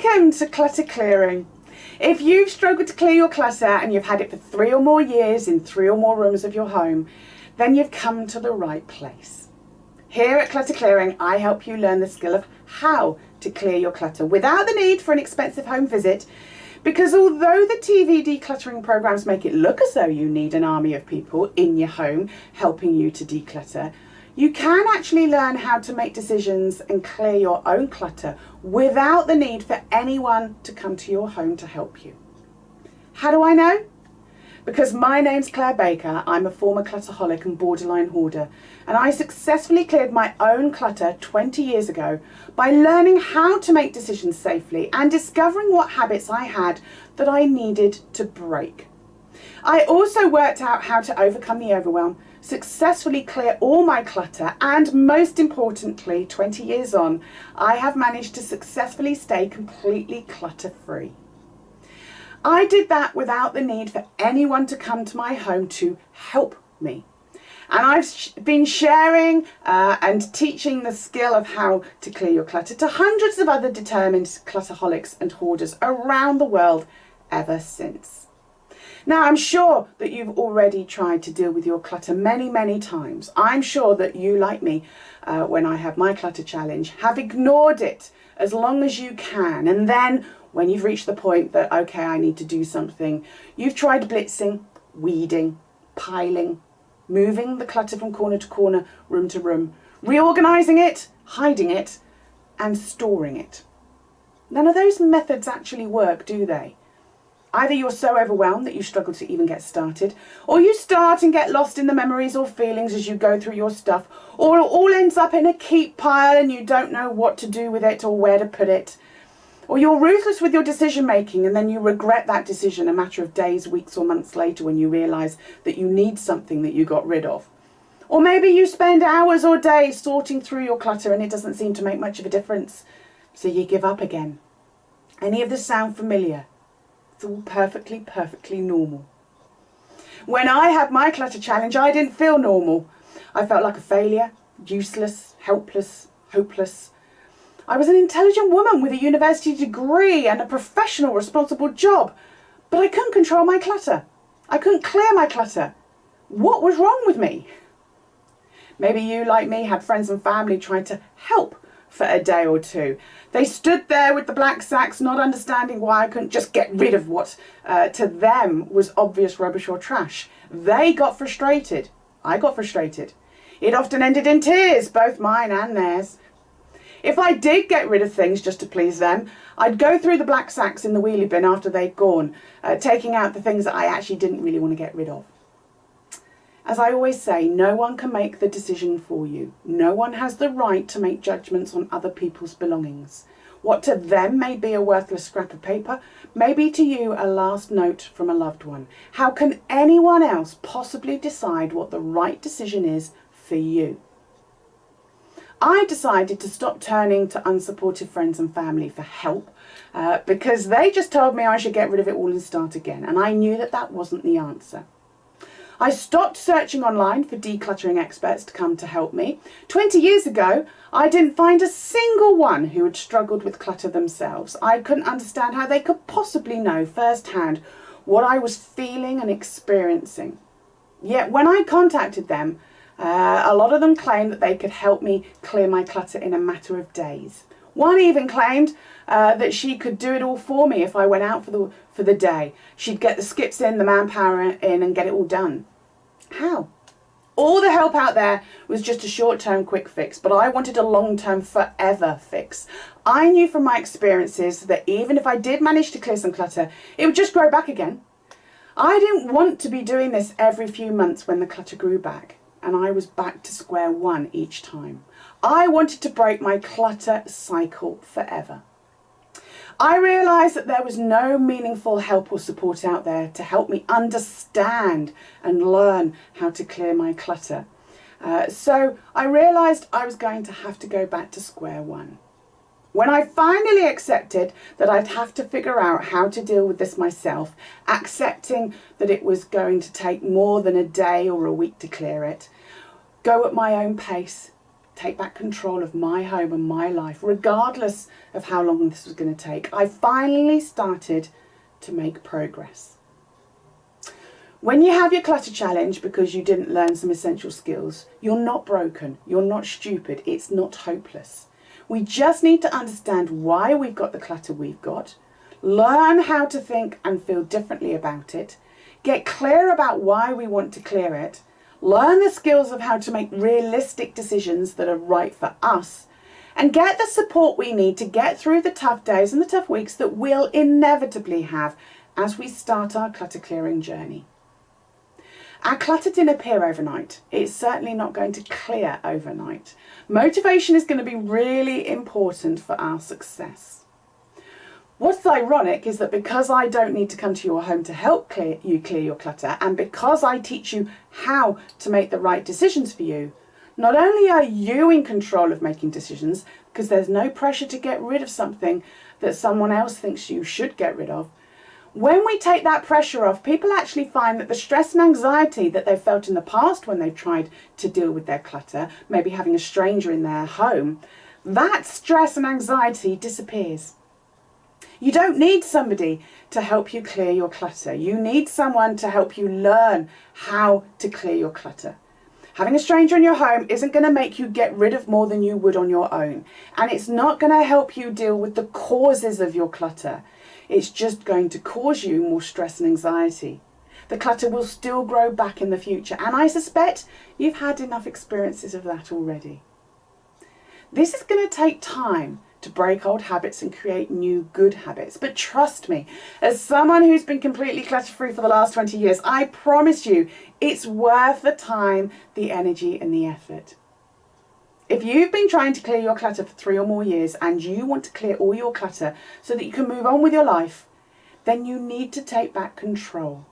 Welcome to Clutter Clearing. If you've struggled to clear your clutter and you've had it for 3 or more years in 3 or more rooms of your home, then you've come to the right place. Here at Clutter Clearing, I help you learn the skill of how to clear your clutter without the need for an expensive home visit, because although the TV decluttering programs make it look as though you need an army of people in your home helping you to declutter, you can actually learn how to make decisions and clear your own clutter without the need for anyone to come to your home to help you. How do I know? Because my name's Claire Baker, I'm a former clutterholic and borderline hoarder, and I successfully cleared my own clutter 20 years ago by learning how to make decisions safely and discovering what habits I had that I needed to break. I also worked out how to overcome the overwhelm, successfully clear all my clutter, and most importantly, 20 years on, I have managed to successfully stay completely clutter-free. I did that without the need for anyone to come to my home to help me. And I've been sharing and teaching the skill of how to clear your clutter to hundreds of other determined clutterholics and hoarders around the world ever since. Now, I'm sure that you've already tried to deal with your clutter many times. I'm sure that you, like me, when I had my clutter challenge, have ignored it as long as you can. And then when you've reached the point that, okay, I need to do something, you've tried blitzing, weeding, piling, moving the clutter from corner to corner, room to room, reorganizing it, hiding it, and storing it. None of those methods actually work, do they? Either you're so overwhelmed that you struggle to even get started, or you start and get lost in the memories or feelings as you go through your stuff, or it all ends up in a keep pile and you don't know what to do with it or where to put it. Or you're ruthless with your decision making and then you regret that decision a matter of days, weeks or months later when you realise that you need something that you got rid of. Or maybe you spend hours or days sorting through your clutter and it doesn't seem to make much of a difference, so you give up again. Any of this sound familiar? It's all perfectly normal. When I had my clutter challenge, I didn't feel normal. I felt like a failure, useless, helpless, hopeless. I was an intelligent woman with a university degree and a professional, responsible job, but I couldn't control my clutter. I couldn't clear my clutter. What was wrong with me? Maybe you, like me, had friends and family trying to help for a day or two. They stood there with the black sacks, not understanding why I couldn't just get rid of what to them was obvious rubbish or trash. They got frustrated. I got frustrated. It often ended in tears, both mine and theirs. If I did get rid of things just to please them, I'd go through the black sacks in the wheelie bin after they'd gone, taking out the things that I actually didn't really want to get rid of. As I always say, no one can make the decision for you. No one has the right to make judgments on other people's belongings. What to them may be a worthless scrap of paper, may be to you a last note from a loved one. How can anyone else possibly decide what the right decision is for you? I decided to stop turning to unsupportive friends and family for help because they just told me I should get rid of it all and start again, and I knew that that wasn't the answer. I stopped searching online for decluttering experts to come to help me. 20 years ago, I didn't find a single one who had struggled with clutter themselves. I couldn't understand how they could possibly know firsthand what I was feeling and experiencing. Yet when I contacted them, a lot of them claimed that they could help me clear my clutter in a matter of days. One even claimed that she could do it all for me if I went out for the day. She'd get the skips in, the manpower in, and get it all done. How? All the help out there was just a short-term quick fix, but I wanted a long-term forever fix. I knew from my experiences that even if I did manage to clear some clutter, it would just grow back again. I didn't want to be doing this every few months when the clutter grew back, and I was back to square one each time. I wanted to break my clutter cycle forever. I realised that there was no meaningful help or support out there to help me understand and learn how to clear my clutter. So I realised I was going to have to go back to square one. When I finally accepted that I'd have to figure out how to deal with this myself, accepting that it was going to take more than a day or a week to clear it, go at my own pace, take back control of my home and my life, regardless of how long this was going to take. I finally started to make progress. When you have your clutter challenge because you didn't learn some essential skills, you're not broken, you're not stupid, it's not hopeless. We just need to understand why we've got the clutter we've got, learn how to think and feel differently about it, get clear about why we want to clear it, learn the skills of how to make realistic decisions that are right for us, and get the support we need to get through the tough days and the tough weeks that we'll inevitably have as we start our clutter clearing journey. Our clutter didn't appear overnight. It's certainly not going to clear overnight. Motivation is going to be really important for our success. What's ironic is that because I don't need to come to your home to help you clear your clutter, and because I teach you how to make the right decisions for you, not only are you in control of making decisions, because there's no pressure to get rid of something that someone else thinks you should get rid of. When we take that pressure off, people actually find that the stress and anxiety that they've felt in the past when they've tried to deal with their clutter, maybe having a stranger in their home, that stress and anxiety disappears. You don't need somebody to help you clear your clutter. You need someone to help you learn how to clear your clutter. Having a stranger in your home isn't going to make you get rid of more than you would on your own. And it's not going to help you deal with the causes of your clutter. It's just going to cause you more stress and anxiety. The clutter will still grow back in the future. And I suspect you've had enough experiences of that already. This is going to take time to break old habits and create new good habits. But trust me, as someone who's been completely clutter-free for the last 20 years, I promise you it's worth the time, the energy and the effort. If you've been trying to clear your clutter for 3 or more years and you want to clear all your clutter so that you can move on with your life, then you need to take back control.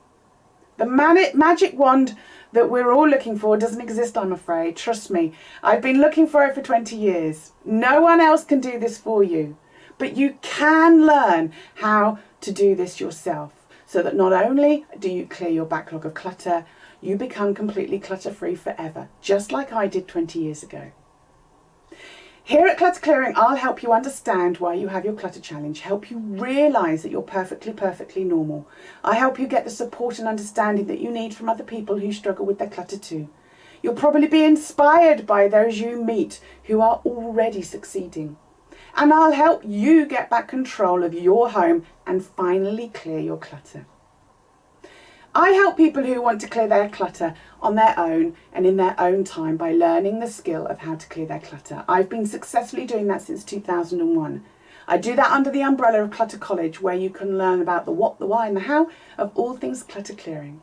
The magic wand that we're all looking for doesn't exist, I'm afraid. Trust me, I've been looking for it for 20 years. No one else can do this for you. But you can learn how to do this yourself so that not only do you clear your backlog of clutter, you become completely clutter-free forever, just like I did 20 years ago. Here at Clutter Clearing, I'll help you understand why you have your clutter challenge, help you realise that you're perfectly normal. I help you get the support and understanding that you need from other people who struggle with their clutter too. You'll probably be inspired by those you meet who are already succeeding. And I'll help you get back control of your home and finally clear your clutter. I help people who want to clear their clutter on their own and in their own time by learning the skill of how to clear their clutter. I've been successfully doing that since 2001. I do that under the umbrella of Clutter College, where you can learn about the what, the why and the how of all things clutter clearing.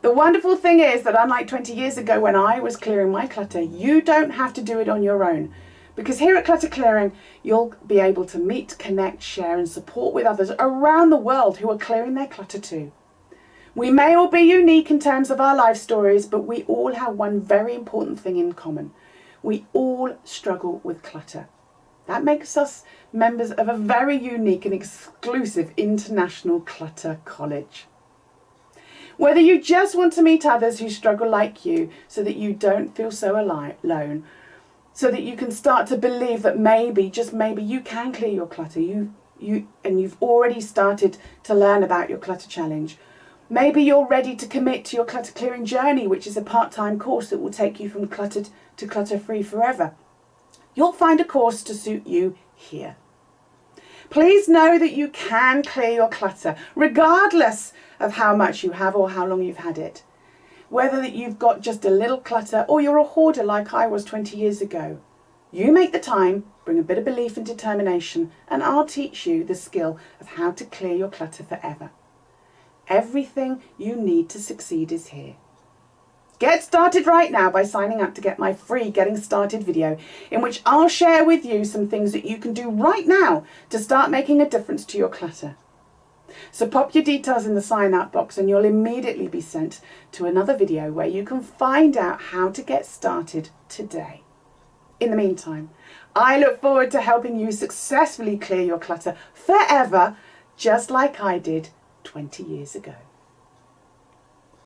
The wonderful thing is that unlike 20 years ago when I was clearing my clutter, you don't have to do it on your own. Because here at Clutter Clearing, you'll be able to meet, connect, share and support with others around the world who are clearing their clutter too. We may all be unique in terms of our life stories, but we all have one very important thing in common. We all struggle with clutter. That makes us members of a very unique and exclusive international clutter college. Whether you just want to meet others who struggle like you so that you don't feel so alone, so that you can start to believe that maybe, just maybe, you can clear your clutter, you've already started to learn about your clutter challenge. Maybe you're ready to commit to your clutter clearing journey, which is a part-time course that will take you from cluttered to clutter-free forever. You'll find a course to suit you here. Please know that you can clear your clutter, regardless of how much you have or how long you've had it. Whether that you've got just a little clutter or you're a hoarder like I was 20 years ago. You make the time, bring a bit of belief and determination, and I'll teach you the skill of how to clear your clutter forever. Everything you need to succeed is here. Get started right now by signing up to get my free Getting Started video, in which I'll share with you some things that you can do right now to start making a difference to your clutter. So pop your details in the sign up box and you'll immediately be sent to another video where you can find out how to get started today. In the meantime, I look forward to helping you successfully clear your clutter forever, just like I did 20 years ago.